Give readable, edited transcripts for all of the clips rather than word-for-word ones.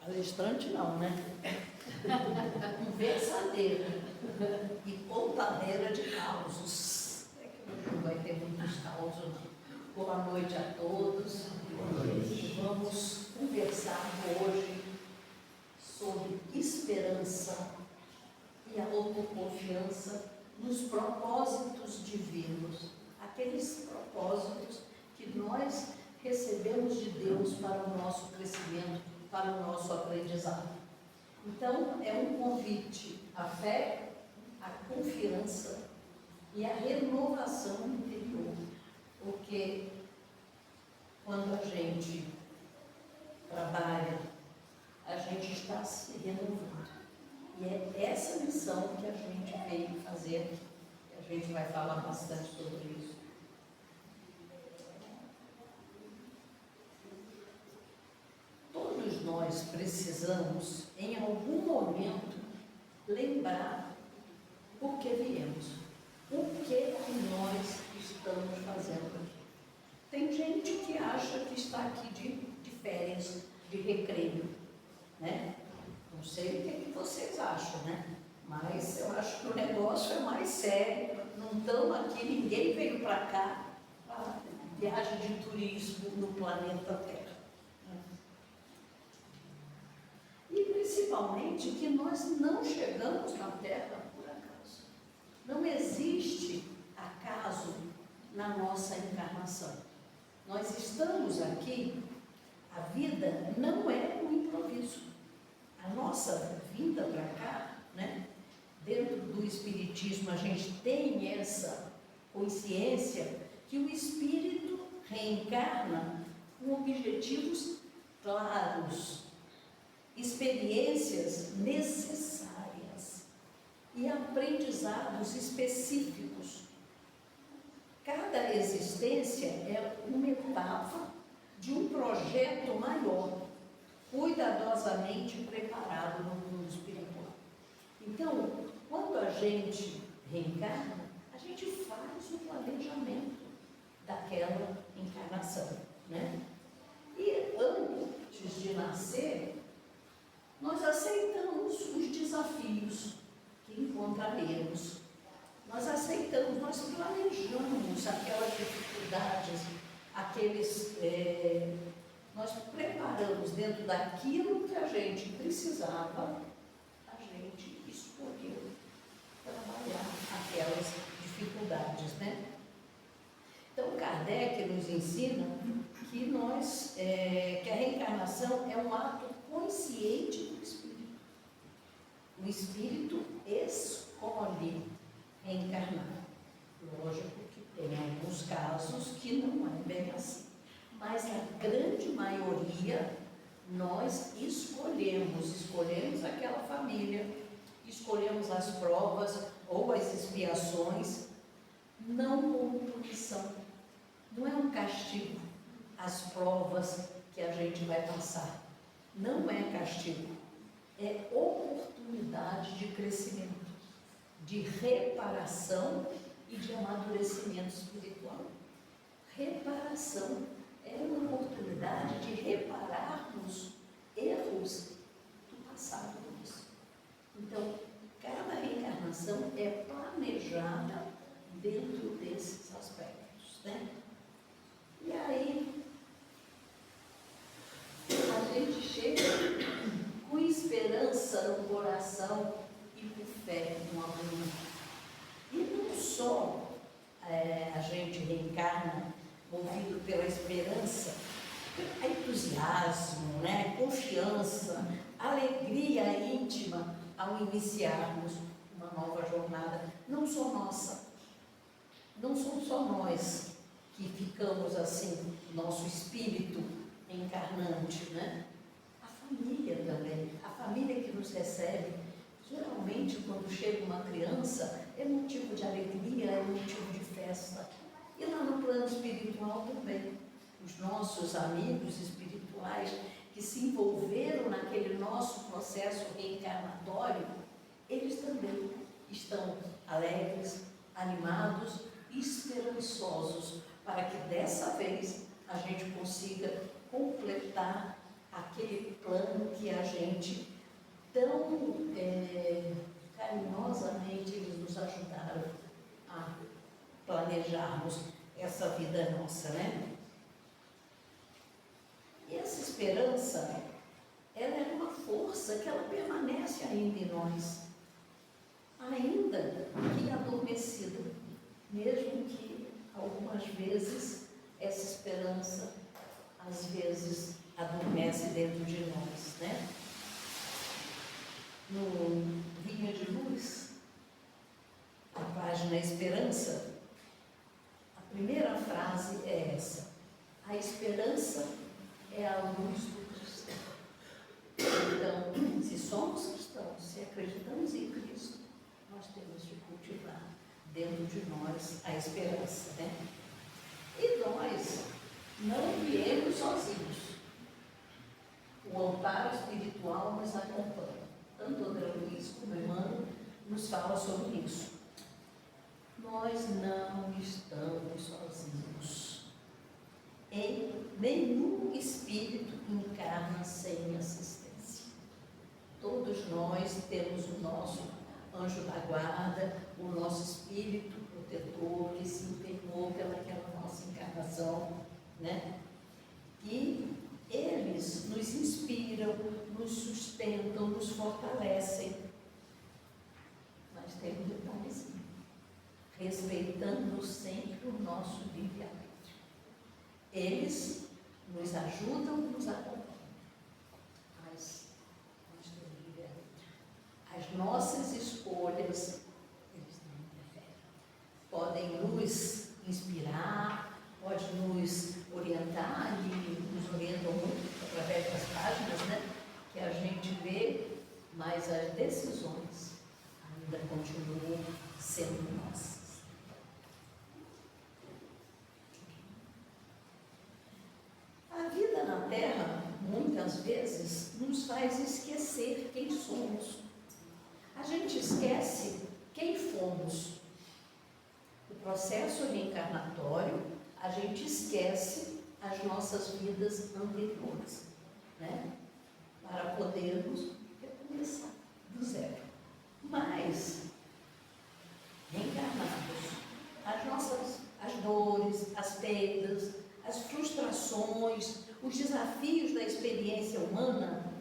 Palestrante não, né? Conversadeira e contadeira de causos. É que hoje não vai ter muitos causos, não. Boa noite a todos. Vamos conversar hoje sobre esperança e a autoconfiança nos propósitos divinos, aqueles propósitos que nós recebemos de Deus para o nosso crescimento, para o nosso aprendizado. Então, é um convite à fé, à confiança e à renovação interior, porque quando a gente trabalha, a gente está se renovando. E é essa missão que a gente veio fazer, e a gente vai falar bastante sobre isso. Todos nós precisamos, em algum momento, lembrar por que viemos, o que nós estamos fazendo aqui. Tem gente que acha que está aqui de férias, de recreio, né? Não sei o que vocês acham, né? Mas eu acho que o negócio é mais sério. Não estamos aqui, ninguém veio para cá para viagem de turismo no planeta Terra. E principalmente que nós não chegamos na Terra por acaso. Não existe acaso na nossa encarnação. Nós estamos aqui, a vida não é um improviso. A nossa vinda para cá, né? Dentro do Espiritismo a gente tem essa consciência que o Espírito reencarna com objetivos claros, experiências necessárias e aprendizados específicos. Cada existência é uma etapa de um projeto maior, cuidadosamente preparado no mundo espiritual. Então, quando a gente reencarna, a gente faz o planejamento daquela encarnação, né? E antes de nascer, nós aceitamos os desafios que encontraremos. Nós aceitamos, nós planejamos aquelas dificuldades, nós preparamos dentro daquilo que a gente precisava, a gente escolheu trabalhar aquelas dificuldades, né? Então, Kardec nos ensina que a reencarnação é um ato consciente do Espírito. O Espírito escolhe reencarnar. Lógico que tem alguns casos que não é bem assim. Mas a grande maioria nós escolhemos aquela família, escolhemos as provas ou as expiações, não como punição, não é um castigo, as provas que a gente vai passar, não é castigo, é oportunidade de crescimento, de reparação e de amadurecimento espiritual. Reparação é uma oportunidade de repararmos erros do passado nosso. Então, cada reencarnação é planejada dentro desses aspectos, né? E aí, a gente chega com esperança no coração e com fé no amanhã. E não só a gente reencarna movido pela esperança, entusiasmo, né? Confiança, alegria íntima ao iniciarmos uma nova jornada. Não só nossa, não somos só nós que ficamos assim, nosso espírito encarnante, né? A família também, a família que nos recebe. Geralmente, quando chega uma criança, é motivo de alegria, é motivo de festa. E lá no plano espiritual também. Os nossos amigos espirituais que se envolveram naquele nosso processo reencarnatório, eles também estão alegres, animados e esperançosos para que dessa vez a gente consiga completar aquele plano que a gente, tão carinhosamente, eles nos ajudaram a planejarmos essa vida nossa, né? E essa esperança, ela é uma força que ela permanece ainda em nós, ainda que adormecida, mesmo que algumas vezes essa esperança, às vezes, adormece dentro de nós, né? No Vinha de Luz, a página Esperança, a primeira frase é essa: a esperança é a luz do cristão. Então, se somos cristãos, se acreditamos em Cristo, nós temos de cultivar dentro de nós a esperança, né? E nós não viemos sozinhos. O amparo espiritual nos acompanha. Tanto André Luiz como Emmanuel nos fala sobre isso. Nós não estamos sozinhos. E nenhum espírito encarna sem assistência. Todos nós temos o nosso anjo da guarda, o nosso espírito protetor que se empenhou pelaquela nossa encarnação, né? E eles nos inspiram, nos sustentam, nos fortalecem. Mas tem um detalhezinho: respeitando sempre o nosso livre-arbítrio. Eles nos ajudam, nos acompanham, mas nós temos livre-arbítrio. As nossas escolhas, eles não interferem. Podem nos inspirar, pode nos orientar, e nos orientam muito através das páginas, né, que a gente vê, mas as decisões ainda continuam sendo nossas. A vida na Terra, muitas vezes, nos faz esquecer quem somos. A gente esquece quem fomos. O processo reencarnatório, a gente esquece as nossas vidas anteriores, né? Para podermos recomeçar do zero. Mas, reencarnados, as dores, as perdas, as frustrações, os desafios da experiência humana,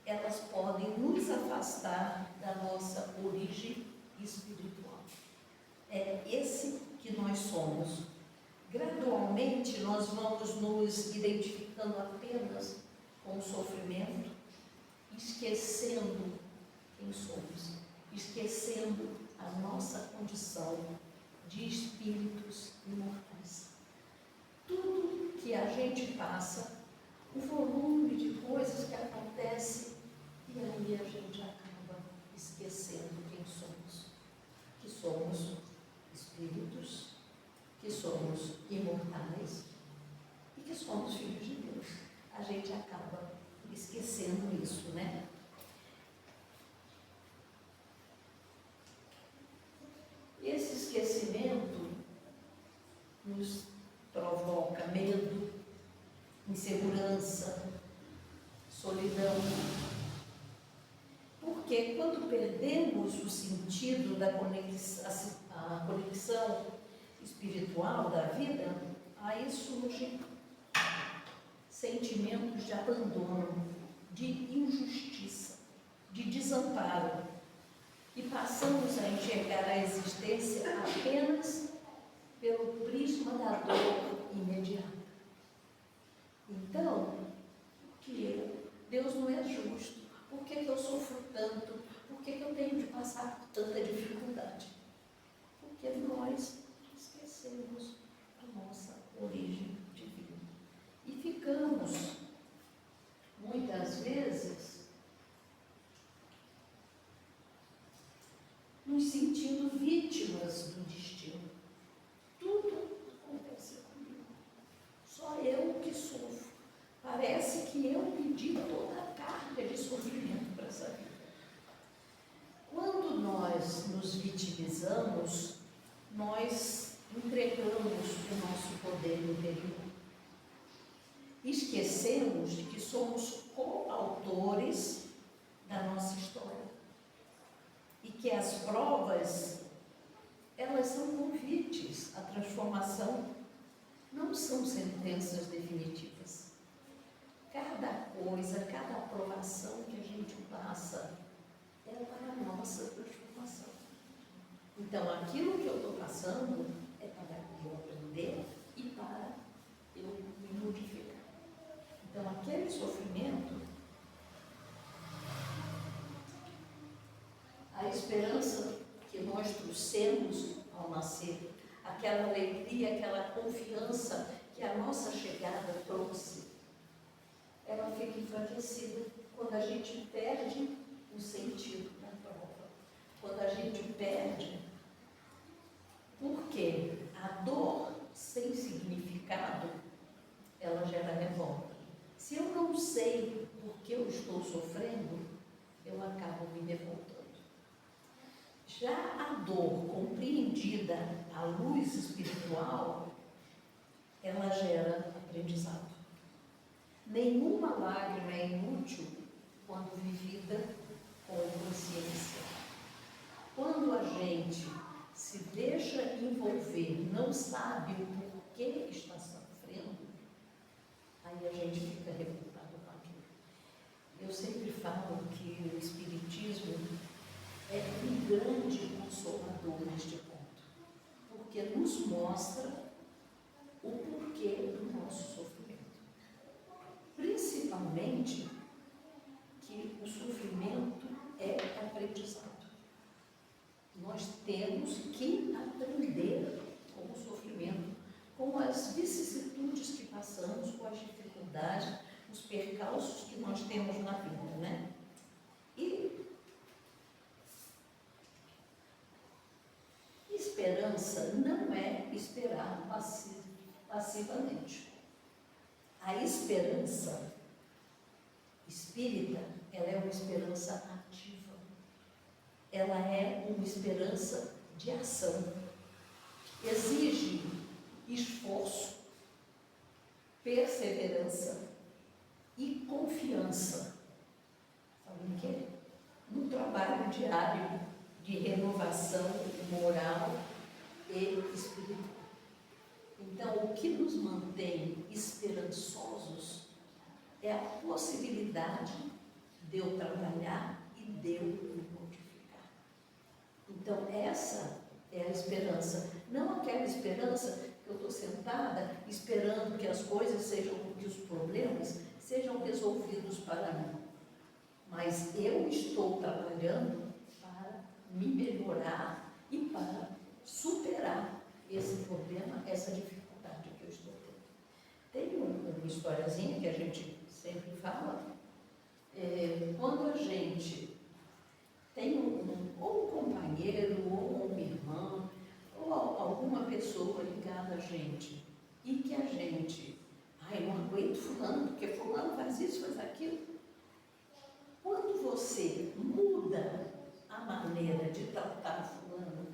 elas podem nos afastar da nossa origem espiritual. É esse que nós somos. Gradualmente, nós vamos nos identificando apenas com o sofrimento, esquecendo quem somos, esquecendo a nossa condição de espíritos imortais. Tudo que a gente passa, o volume de coisas que acontece, e aí a gente acaba esquecendo quem somos, que somos espíritos, que somos imortais e que somos filhos de Deus. A gente acaba esquecendo isso, né? Esse esquecimento nos provoca medo, insegurança, solidão. Porque quando perdemos o sentido da conexão espiritual da vida, aí surgem sentimentos de abandono, de injustiça, de desamparo, e passamos a enxergar a existência apenas pelo prisma da dor imediata. Então, Deus não é justo. Por que eu sofro tanto? Por que eu tenho de passar por tanta dificuldade? Porque nós esquecemos a nossa origem divina. E ficamos, muitas vezes, nos sentindo vítimas do destino. Tudo acontece comigo. Só eu que sofro. Parece que eu pedi toda a carga de sofrimento para essa vida. Quando nós nos vitimizamos, nós entregamos o nosso poder interior. Esquecemos de que somos coautores que as provas, elas são convites à transformação, não são sentenças definitivas. Cada coisa, cada aprovação que a gente passa é para a nossa transformação. Então, aquilo que eu estou passando é para eu aprender e para eu me modificar. Então, aquele sofrimento, a esperança que nós trouxemos ao nascer, aquela alegria, aquela confiança que a nossa chegada trouxe, ela fica enfraquecida quando a gente perde o sentido da prova. Quando a gente perde, porque a dor sem significado, ela gera revolta. Se eu não sei por que eu estou sofrendo, eu acabo me revoltando. Já a dor compreendida à luz espiritual, ela gera aprendizado. Nenhuma lágrima é inútil quando vivida com consciência. Quando a gente se deixa envolver, não sabe o porquê está sofrendo, aí a gente fica revoltado com aquilo. Eu sempre falo que o Espiritismo é um grande consolador neste ponto, porque nos mostra o porquê do nosso sofrimento. Principalmente que o sofrimento é aprendizado. Nós temos que aprender com o sofrimento, com as vicissitudes que passamos, com as dificuldades, os percalços que nós temos na vida, né? E esperança não é esperar passivamente. A esperança espírita, ela é uma esperança ativa. Ela é uma esperança de ação. Exige esforço, perseverança e confiança. Sabe o quê? No trabalho diário de renovação moral e espiritual. Então, o que nos mantém esperançosos é a possibilidade de eu trabalhar e de eu me modificar. Então, essa é a esperança. Não aquela esperança que eu estou sentada esperando que as coisas sejam, que os problemas sejam resolvidos para mim. Mas eu estou trabalhando para me melhorar e para superar esse problema, essa dificuldade que eu estou tendo. Tem uma historiazinha que a gente sempre fala, quando a gente tem ou um companheiro, ou uma irmã, ou alguma pessoa ligada a gente, e que a gente, eu não aguento fulano, porque fulano faz isso, faz aquilo. Quando você muda a maneira de tratar fulano,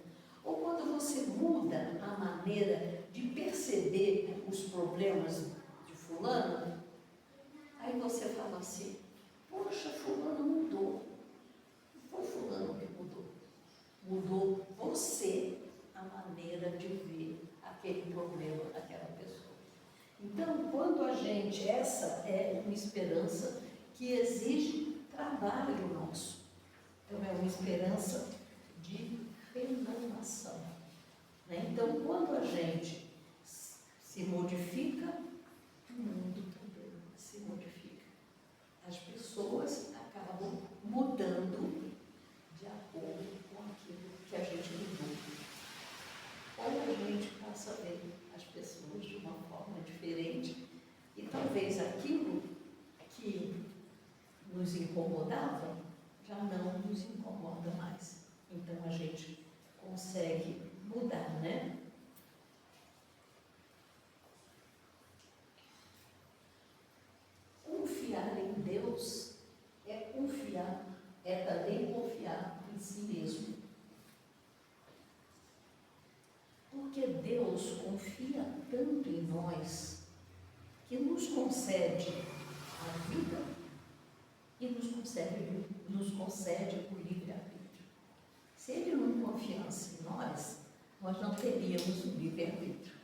ou quando você muda a maneira de perceber os problemas de fulano, aí você fala assim, poxa, fulano mudou. Não foi fulano que mudou. Mudou você a maneira de ver aquele problema daquela pessoa. Então, quando a gente, essa é uma esperança que exige trabalho nosso. Então, é uma esperança de renovação. Né? Então, quando a gente se modifica, o mundo também se modifica. As pessoas acabam mudando de acordo com aquilo que a gente mudou. Ou a gente passa a ver as pessoas de uma forma diferente e talvez aquilo que nos incomodava já não nos incomoda mais. Então a gente consegue mudar, né? Confiar em Deus é também confiar em si mesmo. Porque Deus confia tanto em nós que nos concede a vida e nos concede o livre-arbítrio. Se Ele não confiasse em nós, nós não teríamos um livre-arbítrio.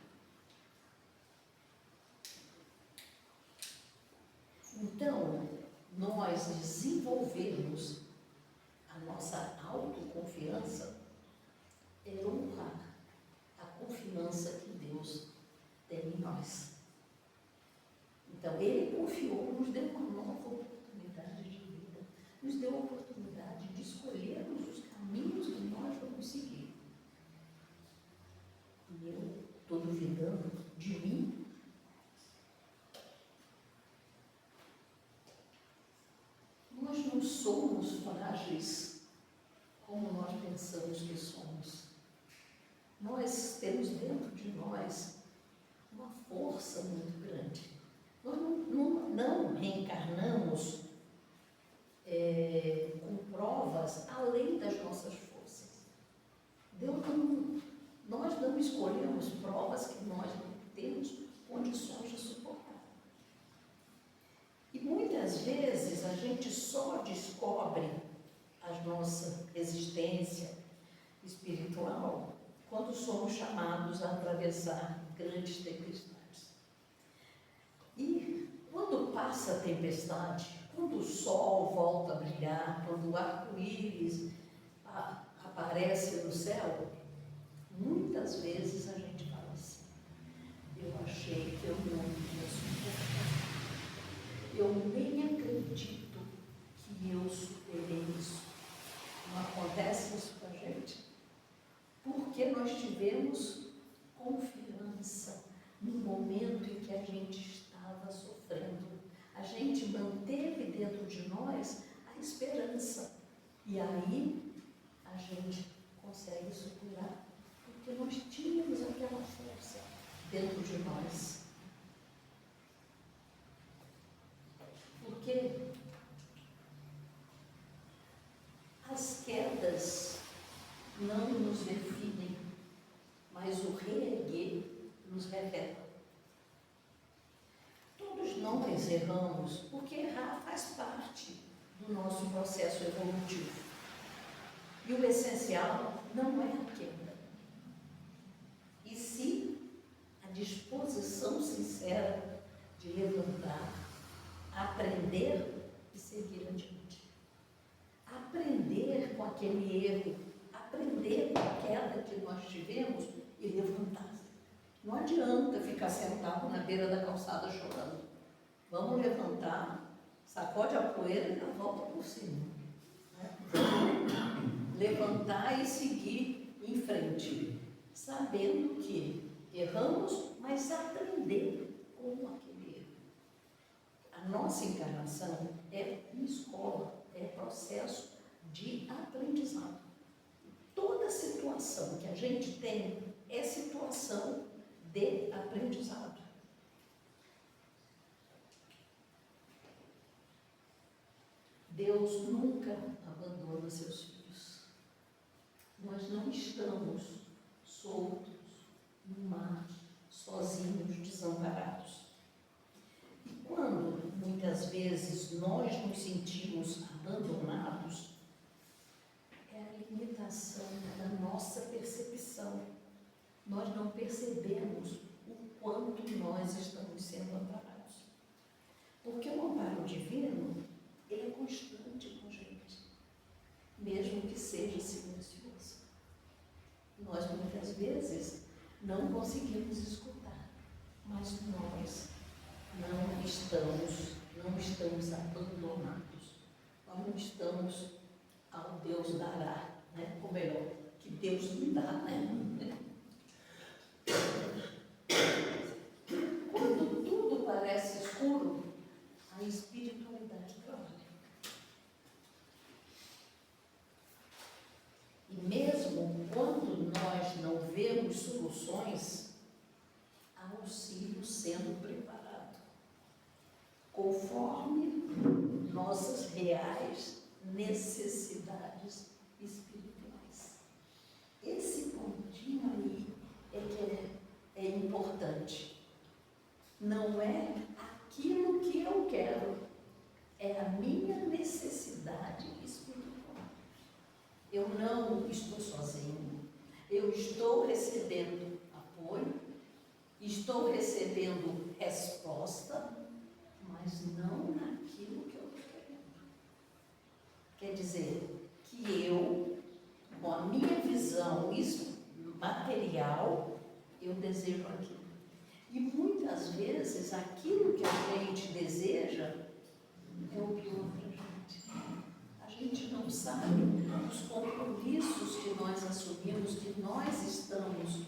Então, nós desenvolvermos a nossa autoconfiança é honrar a confiança que Deus tem em nós. Então, Ele confiou, nos deu uma nova oportunidade de vida, nos deu a oportunidade de escolhermos os caminhos que nós vamos seguir. E eu estou duvidando de mim? Nós não somos frágeis como nós pensamos que somos. Nós temos dentro de nós uma força muito grande. Nós não reencarnamos com provas além das nossas forças. Nós não escolhemos provas que nós não temos condições de suportar. E muitas vezes a gente só descobre a nossa existência espiritual quando somos chamados a atravessar grandes tempestades. E quando passa a tempestade, quando o sol volta a brilhar, quando o arco-íris aparece no céu, muitas vezes a gente fala assim: eu achei que eu não ia suportar. Eu nem acredito que eu superei isso. Não acontece isso com a gente? Porque nós tivemos confiança no momento em que a gente estava sofrendo. A gente manteve dentro de nós a esperança. E aí a gente consegue superar. Porque nós tínhamos aquela força dentro de nós. Porque as quedas não nos definem, mas o reerguer nos revela. Todos nós erramos, porque errar faz parte do nosso processo evolutivo. E o essencial não é a queda, e sim a disposição sincera de levantar, aprender e seguir adiante. Aprender com aquele erro, aprender com a queda que nós tivemos e levantar. Não adianta ficar sentado na beira da calçada chorando. Vamos levantar, sacode a poeira e dá a volta por cima. Levantar e seguir em frente, sabendo que erramos, mas aprender com aquele erro. A nossa encarnação é uma escola, é processo de aprendizado. Toda situação que a gente tem é situação de aprendizado. Deus nunca abandona seus filhos. Nós não estamos soltos no mar, sozinhos, desamparados. E quando, muitas vezes, nós nos sentimos abandonados, é a limitação da nossa percepção. Nós não percebemos o quanto nós estamos sendo amparados. Porque o amparo divino, ele é constante com a gente, mesmo que seja silencioso. Nós, muitas vezes, não conseguimos escutar, mas nós não estamos abandonados. Nós não estamos ao Deus dará, né? Ou melhor, que Deus me dá, né? Quando tudo parece escuro, a espiritualidade trabalha. E mesmo quando nós não vemos soluções, há auxílio sendo preparado, conforme nossas reais necessidades espirituais. Esse pontinho aí é que é importante. Não é aquilo que eu quero, é a minha necessidade espiritual. Eu não estou sozinho. Eu estou recebendo apoio, estou recebendo resposta, mas não naquilo que eu estou querendo. Quer dizer, que eu, com a minha visão material, eu desejo aquilo. E muitas vezes aquilo que a gente deseja é o pior para a gente. A gente não sabe os compromissos que nós assumimos, que nós estamos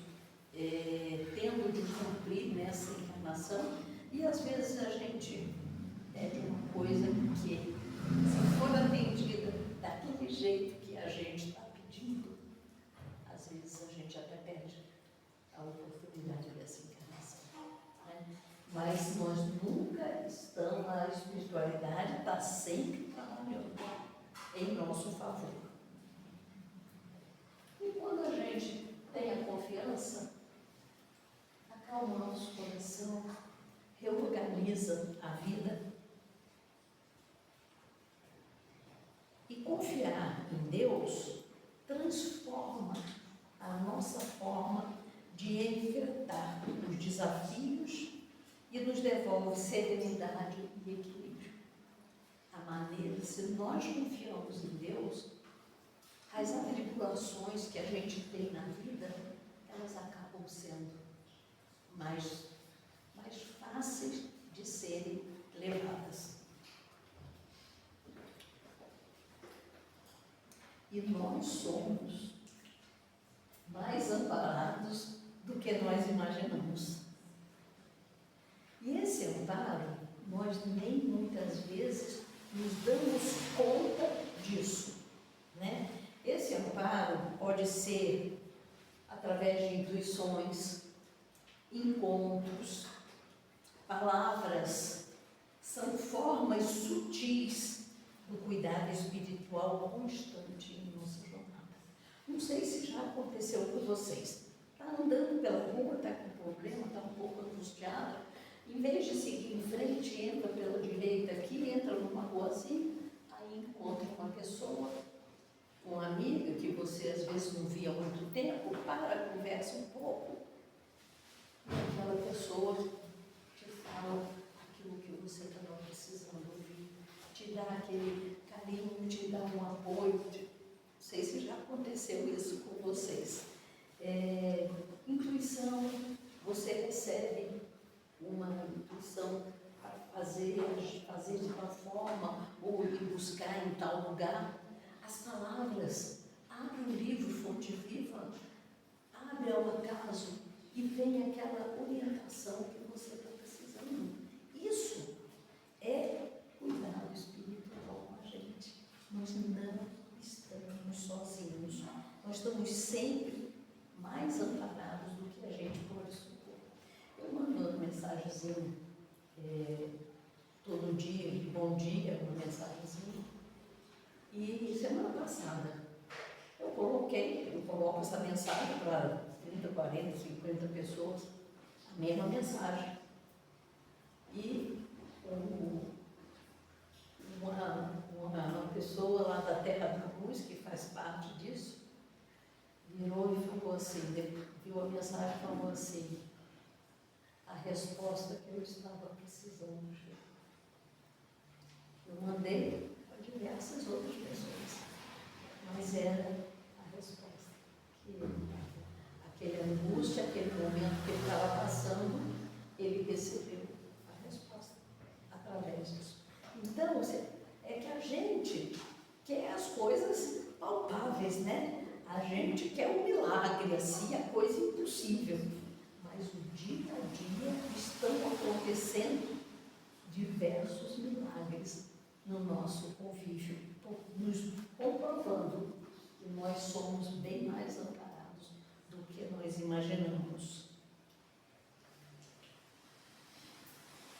tendo de cumprir nessa encarnação, e às vezes a gente pede uma coisa que, se for atendida daquele jeito que a gente está pedindo, às vezes a gente até perde a oportunidade dessa encarnação. Né? Mas nós nunca estamos, a espiritualidade está sempre trabalhando em nosso favor. E quando a gente tem a confiança, acalma o nosso coração, reorganiza a vida. E confiar em Deus transforma a nossa forma de enfrentar os desafios e nos devolve serenidade e equilíbrio. A maneira, se nós confiamos em Deus, as atribulações que a gente tem na vida, elas acabam sendo mais fáceis de serem levadas. E nós somos mais amparados do que nós imaginamos. E esse amparo, nós nem muitas vezes nos damos conta disso, né? Esse amparo pode ser através de intuições, encontros, palavras, são formas sutis do cuidado espiritual constante em nossa jornada. Não sei se já aconteceu com vocês. Está andando pela rua, está com problema, está um pouco angustiada, em vez de seguir em frente, entra pela direita aqui, entra numa ruazinha, aí encontra uma pessoa, uma amiga que você às vezes não via há muito tempo, para, conversa um pouco, e aquela pessoa te fala aquilo que você estava precisando ouvir, te dá aquele carinho, te dá um apoio. Não sei se já aconteceu isso com vocês. Intuição, você recebe uma intuição para fazer de uma forma, ou ir buscar em tal lugar. As palavras, abre um livro, fonte viva, abre ao acaso e vem aquela orientação que você está precisando. Isso é cuidado espiritual com a gente. Nós não estamos sozinhos. Nós estamos sempre mais amparados do que a gente pode supor. Eu mando uma mensagenzinha todo dia, bom dia, uma mensagenzinha. E semana passada eu coloco essa mensagem para 30, 40, 50 pessoas, a mesma mensagem. E uma pessoa lá da Terra da Luz, que faz parte disso, virou e falou assim, viu a mensagem e falou assim: a resposta que eu estava precisando. Eu mandei para diversas outras pessoas, mas era a resposta que aquele angústia, aquele momento que ele estava passando, ele recebeu a resposta através disso. Então, é que a gente quer as coisas palpáveis, né? A gente quer um milagre, assim, a coisa impossível. Mas o dia a dia estão acontecendo diversos milagres no nosso convívio, nos comprovando que nós somos bem mais amparados do que nós imaginamos.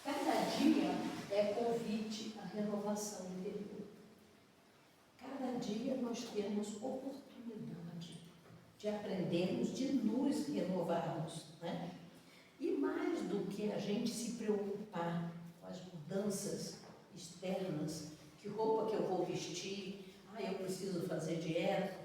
Cada dia é convite à renovação interior. Cada dia nós temos oportunidade de aprendermos, de nos renovarmos, né? E mais do que a gente se preocupar com as mudanças externas, que roupa que eu vou vestir, eu preciso fazer dieta,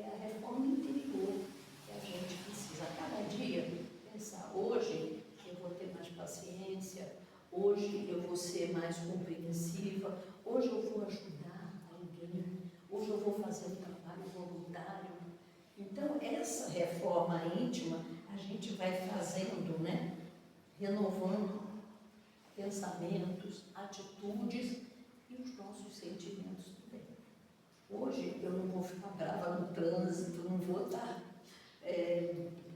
é a reforma interior que a gente precisa. A cada dia, pensar, hoje eu vou ter mais paciência, hoje eu vou ser mais compreensiva, hoje eu vou ajudar alguém, hoje eu vou fazer um trabalho voluntário. Então, essa reforma íntima, a gente vai fazendo, né? Renovando pensamentos, atitudes e os nossos sentimentos também. Hoje eu não vou ficar brava no trânsito, não vou estar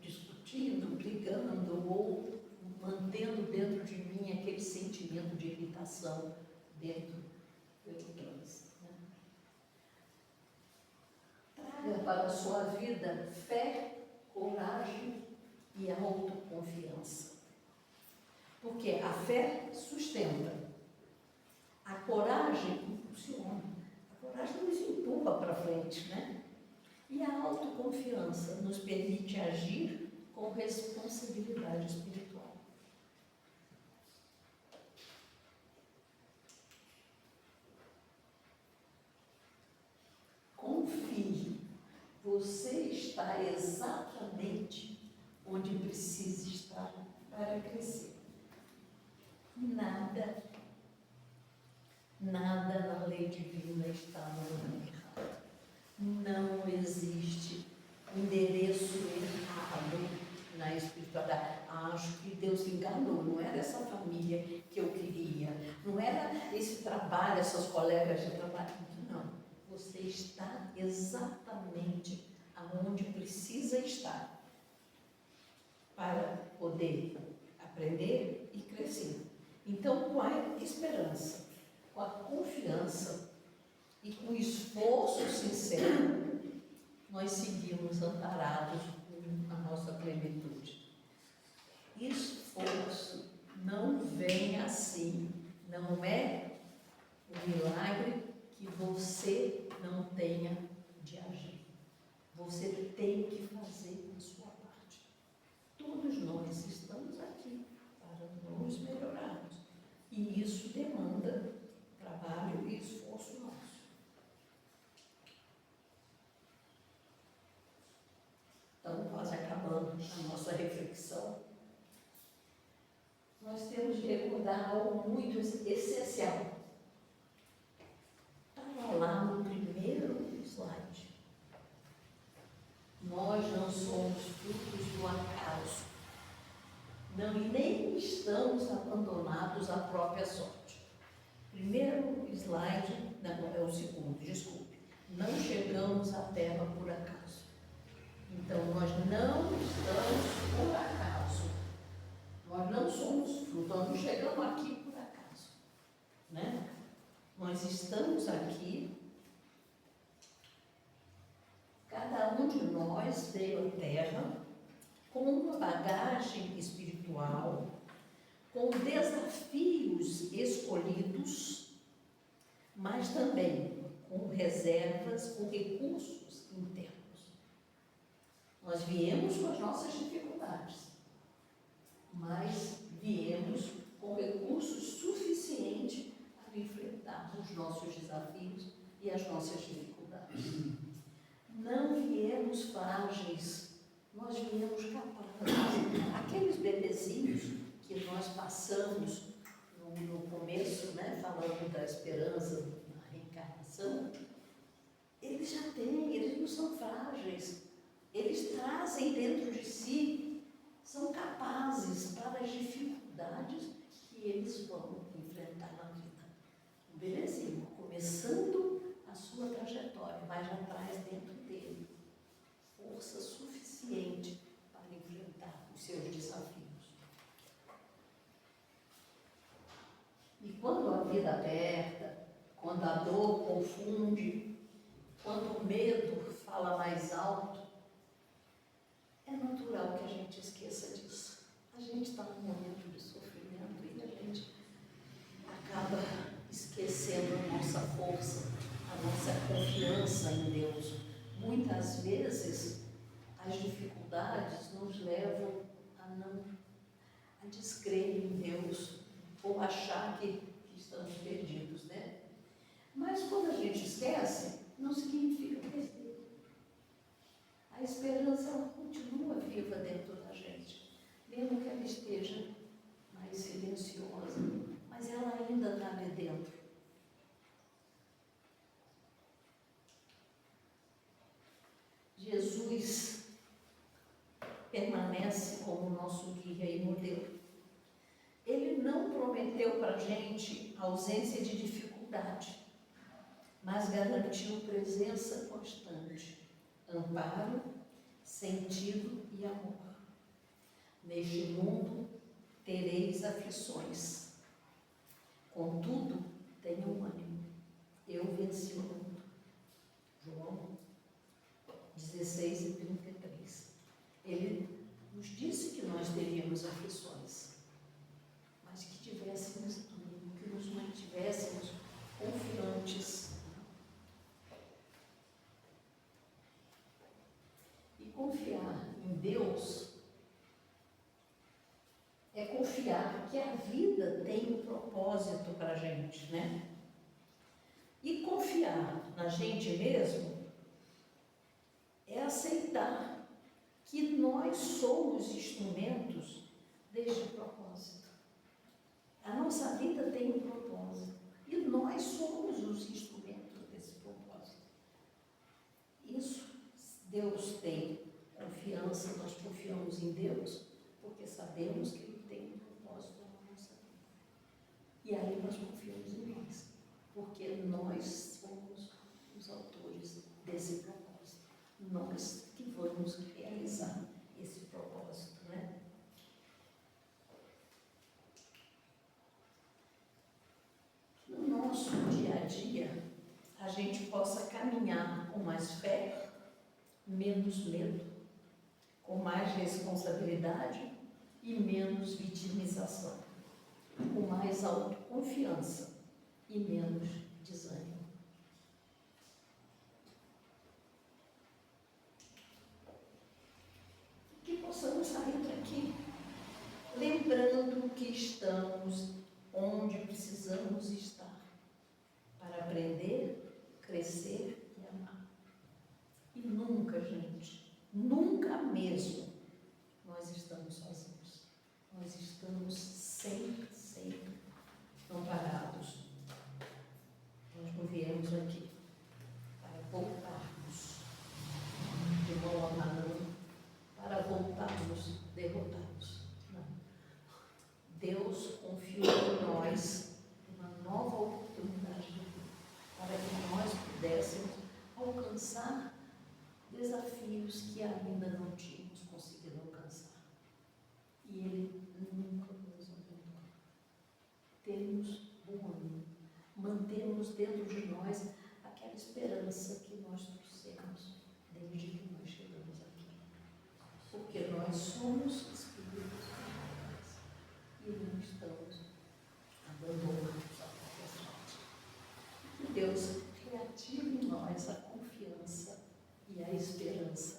discutindo, brigando ou mantendo dentro de mim aquele sentimento de irritação dentro do trânsito. Né? Traga para a sua vida fé, coragem e autoconfiança. Porque a fé sustenta, a coragem impulsiona, a coragem nos empurra para frente, né? E a autoconfiança nos permite agir com responsabilidade espiritual. Confie, você está exatamente onde precisa estar para crescer. Nada na lei divina está no lugar errado. Não existe endereço errado na espiritualidade. Acho que Deus enganou, não era essa família que eu queria, não era esse trabalho, essas colegas de trabalho. Não, você está exatamente aonde precisa estar para poder aprender e crescer. Então, com a esperança, com a confiança e com o esforço sincero, nós seguimos amparados com a nossa plenitude. Esforço não vem assim, não é um milagre que você não tenha de agir. Você tem que fazer a sua parte. Todos nós estamos aqui para nos melhorarmos. E isso demanda trabalho e esforço nosso. Então, quase acabando a nossa reflexão, nós temos de recordar algo muito essencial. Estava lá no primeiro slide. Nós não somos frutos do acaso. Não, e nem estamos abandonados à própria sorte. Primeiro slide, não, é o segundo, desculpe. Não chegamos à Terra por acaso. Então, nós não estamos por acaso. Nós não somos fruto, nós não chegamos aqui por acaso. Né? Nós estamos aqui, cada um de nós veio à Terra com uma bagagem espiritual, com desafios escolhidos, mas também com reservas, com recursos internos. Nós viemos com as nossas dificuldades, mas viemos com recursos suficientes para enfrentar os nossos desafios e as nossas dificuldades. Não viemos frágeis, nós viemos capazes. Aqueles bebezinhos que nós passamos no começo, né, falando da esperança, da reencarnação, eles já têm, eles não são frágeis. Eles trazem dentro de si, são capazes para as dificuldades que eles vão enfrentar na vida. Um bebezinho, começando a sua trajetória, mas já traz dentro dele força suficiente para enfrentar os seus desafios. E quando a vida aperta, quando a dor confunde, quando o medo fala mais alto, é natural que a gente esqueça disso. A gente está num momento de sofrimento e a gente acaba esquecendo a nossa força, a nossa confiança em Deus. Muitas vezes as dificuldades nos levam a descrer em Deus ou achar que estamos perdidos, né? Mas quando a gente esquece, não significa perder. permanece como nosso guia e modelo. Ele não prometeu para a gente ausência de dificuldade, mas garantiu presença constante, amparo, sentido e amor. Neste mundo tereis aflições. Contudo, tenham ânimo. Eu venci o mundo. João 16:33. Ele nos disse que nós teríamos aflições, mas que tivéssemos ânimo, que nos mantivéssemos confiantes. E confiar em Deus é confiar que a vida tem um propósito para a gente, né? E confiar na gente mesmo é aceitar que nós somos instrumentos deste propósito. A nossa vida tem um propósito e nós somos os instrumentos desse propósito. Isso, Deus tem confiança, nós confiamos em Deus porque sabemos que Ele tem um propósito na nossa vida. E aí nós confiamos em nós, porque nós somos os autores desse propósito. Nós que vamos realizar esse propósito, né? No nosso dia a dia, a gente possa caminhar com mais fé, menos medo, com mais responsabilidade e menos vitimização, com mais autoconfiança e menos desânimo. Que possamos sair daqui lembrando que estamos onde precisamos estar para aprender, crescer e amar. E nunca, gente, nunca mesmo nós estamos sozinhos. Nós estamos sempre, sempre amparados. Nós não viemos aqui para voltarmos de mão a mão, para voltarmos derrotados. Não. Deus confiou em nós uma nova oportunidade de vida, para que nós pudéssemos alcançar desafios que ainda não tínhamos conseguido alcançar. E Ele nunca nos abandonou. Temos bom ânimo, mantemos dentro de nós aquela esperança que nós trouxemos desde que nós chegamos aqui. Porque nós somos espíritos espirituais e não estamos abandonados à própria sorte. Que Deus reative em nós a confiança e a esperança